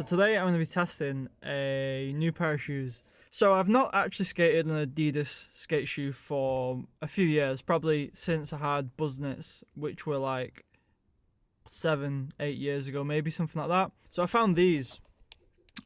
So today I'm going to be testing a new pair of shoes. So I've not actually skated an Adidas skate shoe for a few years, probably since I had Buzznits, which were like 7-8 years ago, maybe something like that. So I found these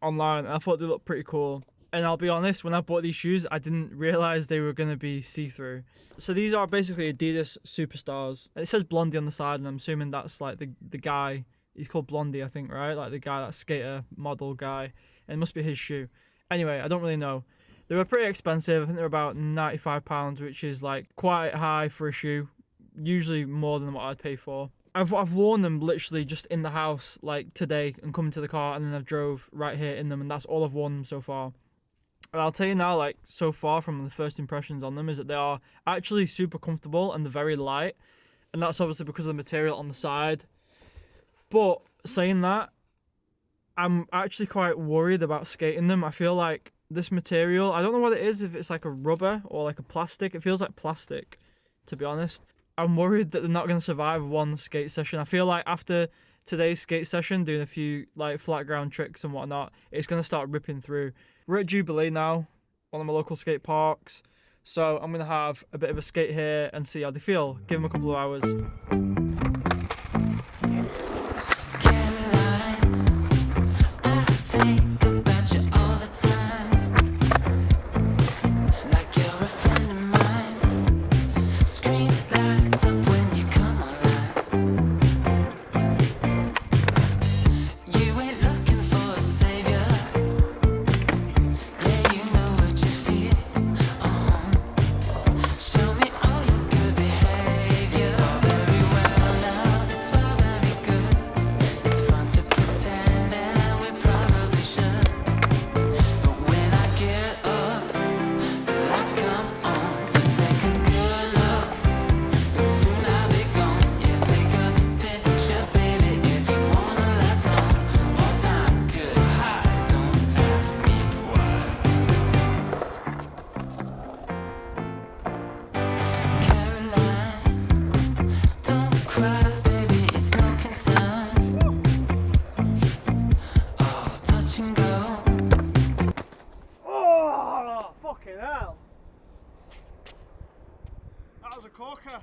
online and I thought they looked pretty cool. And I'll be honest, when I bought these shoes, I didn't realise they were going to be see-through. So these are basically Adidas Superstars. It says Blondey on the side, and I'm assuming that's like the guy. He's called Blondey, I think, right? Like the guy, that skater model guy. And it must be his shoe. Anyway, I don't really know. They were pretty expensive. I think they were about £95, which is like quite high for a shoe. Usually more than what I'd pay for. I've worn them literally just in the house like today and come into the car, and then I've drove right here in them, and that's all I've worn them so far. And I'll tell you now, like so far from the first impressions on them, is that they are actually super comfortable and they're very light. And that's obviously because of the material on the side. But saying that, I'm actually quite worried about skating them. I feel like this material, I don't know what it is, if it's like a rubber or like a plastic. It feels like plastic, to be honest. I'm worried that they're not going to survive one skate session. I feel like after today's skate session, doing a few like flat ground tricks and whatnot, it's going to start ripping through. We're at Jubilee now, one of my local skate parks. So I'm going to have a bit of a skate here and see how they feel. Give them a couple of hours. Fucking hell. That was a corker.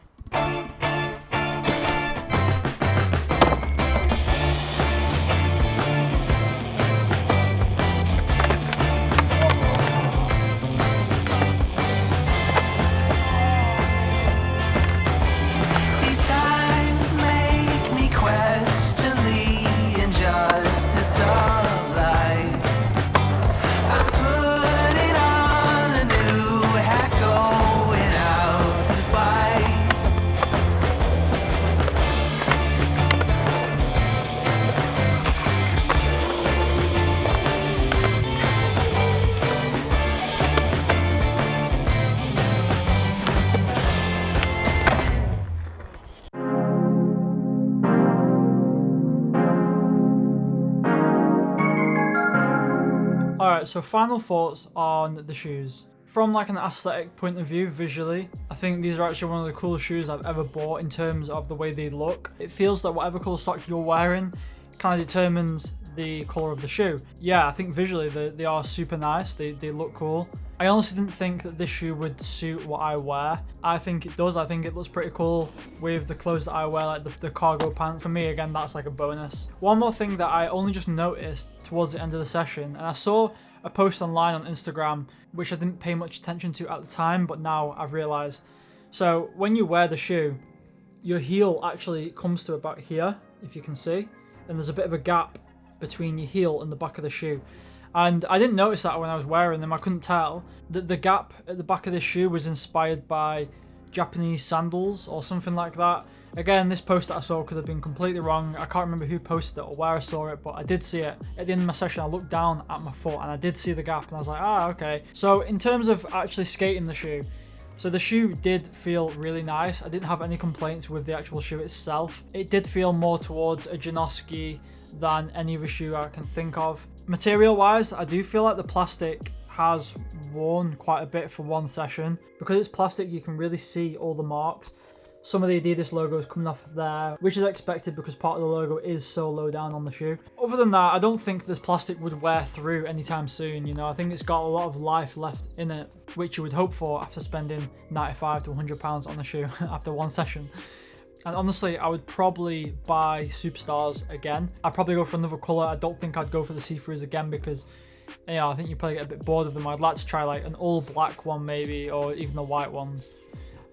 Alright, so final thoughts on the shoes. From like an aesthetic point of view, visually, I think these are actually one of the coolest shoes I've ever bought in terms of the way they look. It feels like whatever colour stock you're wearing kind of determines the colour of the shoe. Yeah, I think visually they are super nice, they look cool. I honestly didn't think that this shoe would suit what I wear. I think it does. I think it looks pretty cool with the clothes that I wear, like the cargo pants. For me, again, that's like a bonus. One more thing that I only just noticed towards the end of the session, and I saw a post online on Instagram, which I didn't pay much attention to at the time, but now I've realised. So when you wear the shoe, your heel actually comes to about here, if you can see, and there's a bit of a gap between your heel and the back of the shoe. And I didn't notice that when I was wearing them. I couldn't tell. The gap at the back of this shoe was inspired by Japanese sandals or something like that. Again, this post that I saw could have been completely wrong. I can't remember who posted it or where I saw it, but I did see it. At the end of my session, I looked down at my foot and I did see the gap, and I was like, ah, okay. So in terms of actually skating the shoe, so the shoe did feel really nice. I didn't have any complaints with the actual shoe itself. It did feel more towards a Janoski than any other shoe I can think of. Material wise, I do feel like the plastic has worn quite a bit for one session. Because it's plastic, you can really see all the marks. some of the Adidas logos coming off of there, which is expected because part of the logo is so low down on the shoe. Other than that, I don't think this plastic would wear through anytime soon. You know, I think it's got a lot of life left in it, which you would hope for after spending 95 to 100 pounds on the shoe after one session. And honestly, I would probably buy Superstars again. I'd probably go for another colour. I don't think I'd go for the see-throughs again because, you know, I think you probably get a bit bored of them. I'd like to try like an all black one maybe, or even the white ones.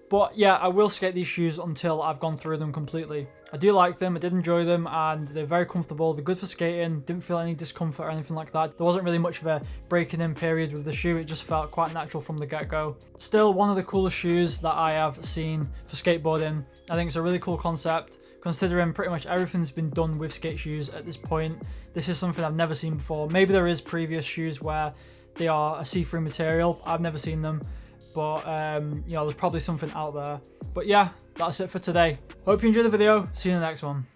But yeah, I will skate these shoes until I've gone through them completely. I do like them, I did enjoy them, and they're very comfortable. They're good for skating, didn't feel any discomfort or anything like that. There wasn't really much of a breaking in period with the shoe, it just felt quite natural from the get-go. Still one of the coolest shoes that I have seen for skateboarding. I think it's a really cool concept, considering pretty much everything's been done with skate shoes at this point. This is something I've never seen before. Maybe there is previous shoes where they are a see-through material. I've never seen them. But, you know, there's probably something out there. But yeah, that's it for today. Hope you enjoyed the video. See you in the next one.